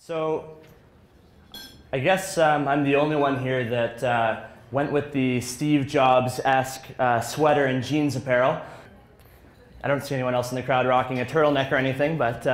So I guess I'm the only one here that went with the Steve Jobs-esque sweater and jeans apparel. I don't see anyone else in the crowd rocking a turtleneck or anything, but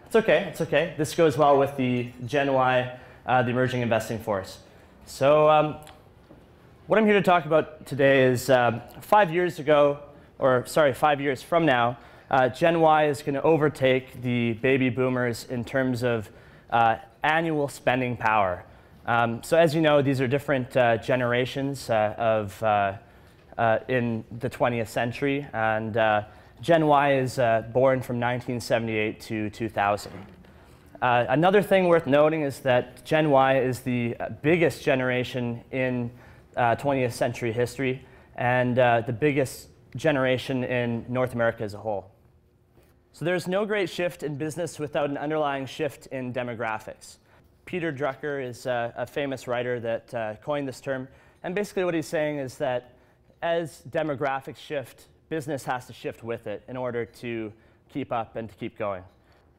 it's okay, it's okay. This goes well with the Gen Y, the emerging investing force. So what I'm here to talk about today is 5 years from now, Gen Y is going to overtake the baby boomers in terms of annual spending power. So as you know, these are different generations in the 20th century, and Gen Y is born from 1978 to 2000. Another thing worth noting is that Gen Y is the biggest generation in 20th century history, and the biggest generation in North America as a whole. So there's no great shift in business without an underlying shift in demographics. Peter Drucker is a famous writer that coined this term, and basically what he's saying is that as demographics shift, business has to shift with it in order to keep up and to keep going.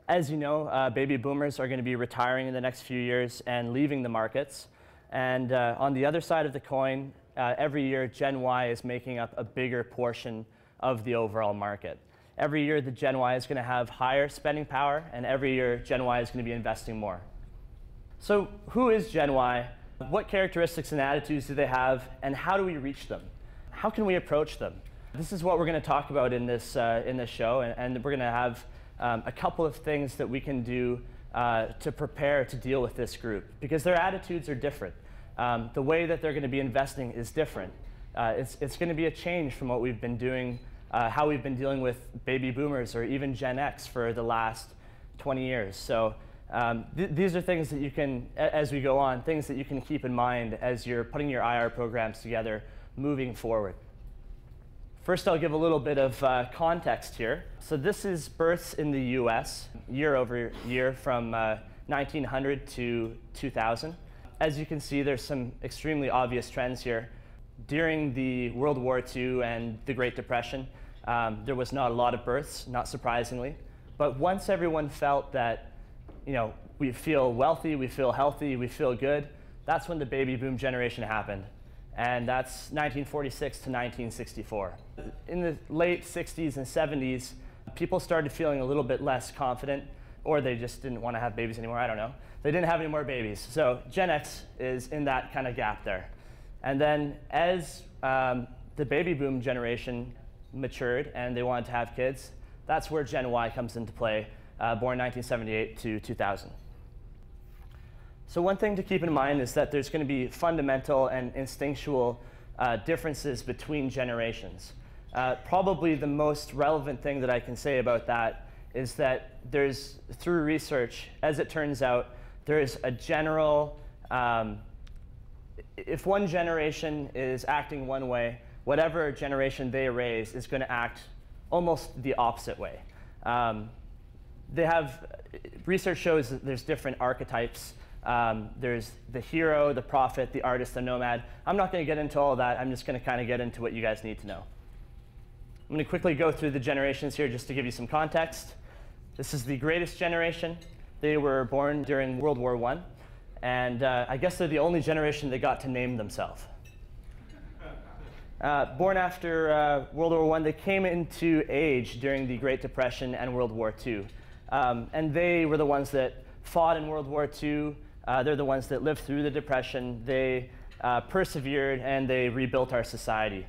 As you know, baby boomers are going to be retiring in the next few years and leaving the markets. And on the other side of the coin, every year Gen Y is making up a bigger portion of the overall market. Every year the Gen Y is going to have higher spending power, and every year Gen Y is going to be investing more. So who is Gen Y? What characteristics and attitudes do they have, and how do we reach them? How can we approach them? This is what we're going to talk about in this show, and we're going to have a couple of things that we can do to prepare to deal with this group, because their attitudes are different. The way that they're going to be investing is different. It's going to be a change from what we've been doing, how we've been dealing with baby boomers or even Gen X for the last 20 years. So these are things that you can, as we go on, things that you can keep in mind as you're putting your IR programs together moving forward. First, I'll give a little bit of context here. So this is births in the US, year over year, from 1900 to 2000. As you can see, there's some extremely obvious trends here. During the World War II and the Great Depression, there was not a lot of births, not surprisingly. But once everyone felt that, we feel wealthy, we feel healthy, we feel good, that's when the baby boom generation happened. And that's 1946 to 1964. In the late 60s and 70s, people started feeling a little bit less confident, or they just didn't want to have babies anymore, I don't know. They didn't have any more babies. So Gen X is in that kind of gap there. And then as the baby boom generation matured and they wanted to have kids, that's where Gen Y comes into play, born 1978 to 2000. So one thing to keep in mind is that there's going to be fundamental and instinctual differences between generations. Probably the most relevant thing that I can say about that is that there's, through research, as it turns out, there is a general, if one generation is acting one way, whatever generation they raise is going to act almost the opposite way. Research shows that there's different archetypes. There's the hero, the prophet, the artist, the nomad. I'm not going to get into all of that. I'm just going to kind of get into what you guys need to know. I'm going to quickly go through the generations here just to give you some context. This is the greatest generation. They were born during World War I. And I guess they're the only generation that got to name themselves. Born after World War I, they came into age during the Great Depression and World War II. And they were the ones that fought in World War II. They're the ones that lived through the Depression. They persevered, and they rebuilt our society.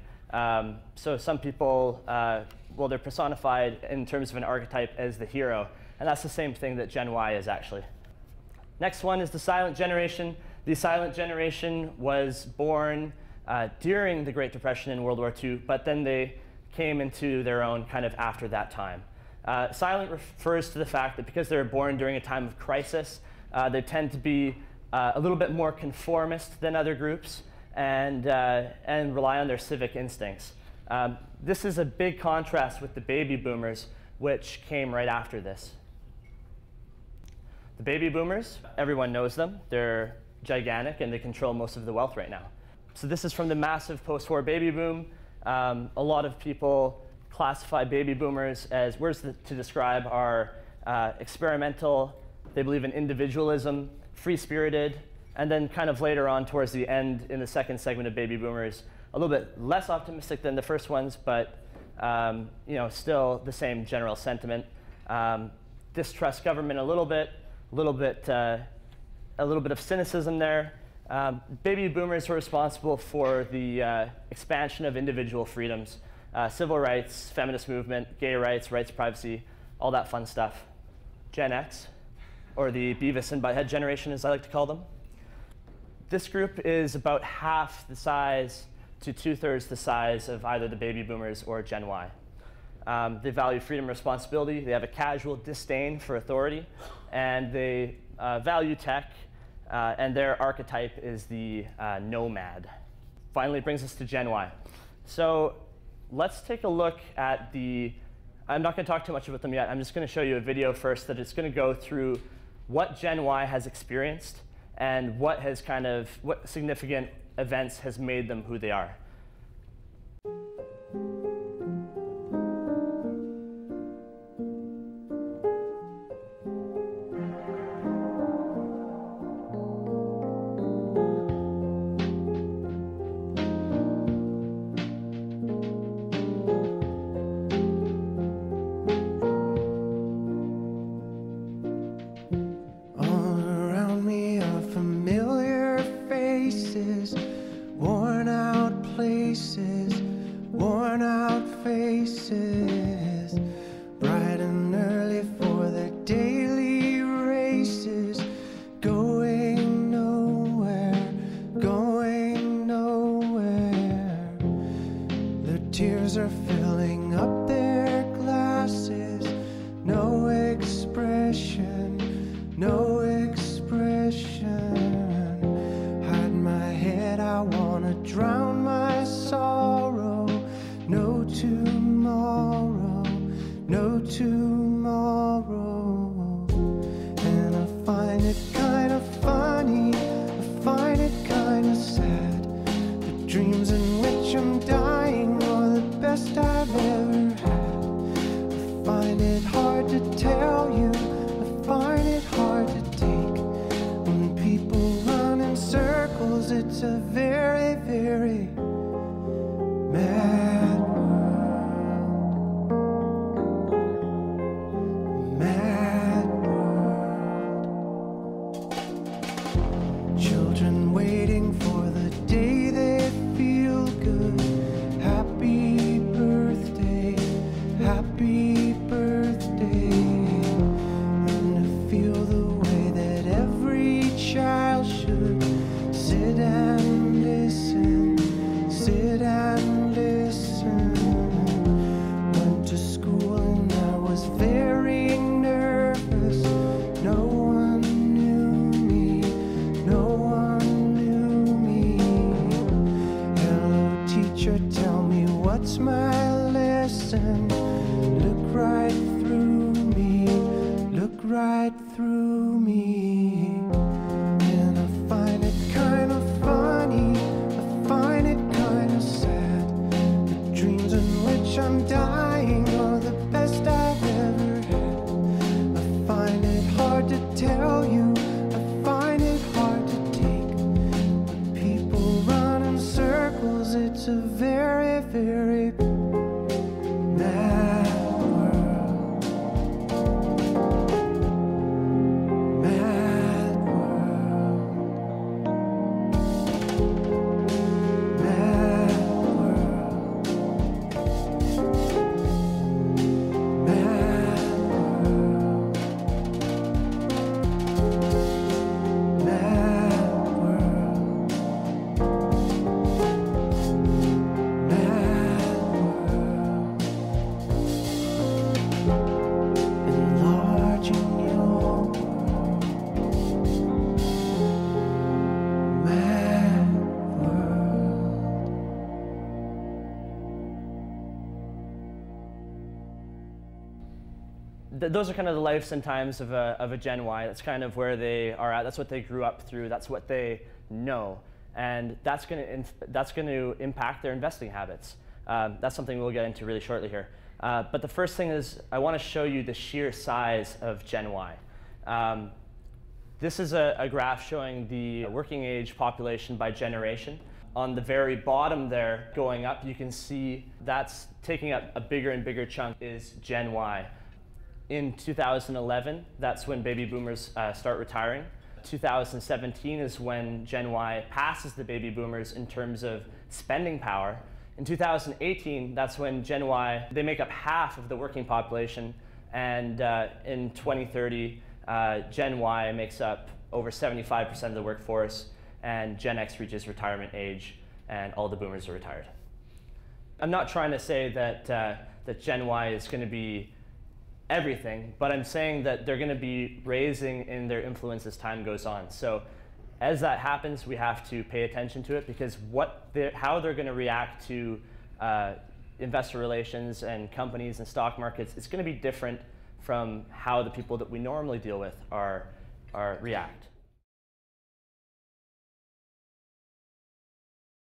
So some people, well, they're personified in terms of an archetype as the hero. And that's the same thing that Gen Y is, actually. Next one is the silent generation. The silent generation was born during the Great Depression and World War II, but then they came into their own kind of after that time. Silent refers to the fact that because they were born during a time of crisis, they tend to be a little bit more conformist than other groups and rely on their civic instincts. This is a big contrast with the baby boomers, which came right after this. The baby boomers, everyone knows them. They're gigantic, and they control most of the wealth right now. So this is from the massive post-war baby boom. A lot of people classify baby boomers as words to describe our experimental, They believe in individualism, free-spirited, and then kind of later on towards the end in the second segment of baby boomers, a little bit less optimistic than the first ones, but still the same general sentiment. Distrust government a little bit of cynicism there. Baby boomers were responsible for the expansion of individual freedoms, civil rights, feminist movement, gay rights, rights to privacy, all that fun stuff. Gen X, or the Beavis and Butthead generation, as I like to call them. This group is about half the size to 2/3 the size of either the baby boomers or Gen Y. They value freedom and responsibility. They have a casual disdain for authority, and they value tech, and their archetype is the nomad. Finally, it brings us to Gen Y. So let's take a look at I'm not going to talk too much about them yet. I'm just going to show you a video first that is going to go through what Gen Y has experienced and what significant events has made them who they are. It's a very, very mad world. Mad world. Children waiting for the day they feel good. Happy birthday, happy birthday. And to feel the way that every child should. Sit and listen, sit and listen. Went to school and I was very nervous. No one knew me, no one knew me. Hello teacher, tell me what's my lesson. Look right through me, look right through me. And I find it kind of funny, I find it kind of sad. The dreams in which I'm dying are the best I've ever had. I find it hard to tell you, I find it hard to take. When people run in circles, it's a very, very mad world. Mad world. Mad world. Mad world. Mad world. Mad world. Enlarging your world. Mad world. Those are kind of the lives and times of a Gen Y. That's kind of where they are at. That's what they grew up through. That's what they know. And that's going to impact their investing habits. That's something we'll get into really shortly here. But the first thing is I want to show you the sheer size of Gen Y. This is a graph showing the working age population by generation. On the very bottom there, going up, you can see that's taking up a bigger and bigger chunk is Gen Y. In 2011, that's when baby boomers start retiring. 2017 is when Gen Y passes the baby boomers in terms of spending power. In 2018, that's when Gen Y, they make up half of the working population, and in 2030, Gen Y makes up over 75% of the workforce, and Gen X reaches retirement age, and all the boomers are retired. I'm not trying to say that, that Gen Y is going to be everything, but I'm saying that they're going to be raising in their influence as time goes on. So as that happens, we have to pay attention to it, because how they're going to react to investor relations and companies and stock markets is going to be different from how the people that we normally deal with react.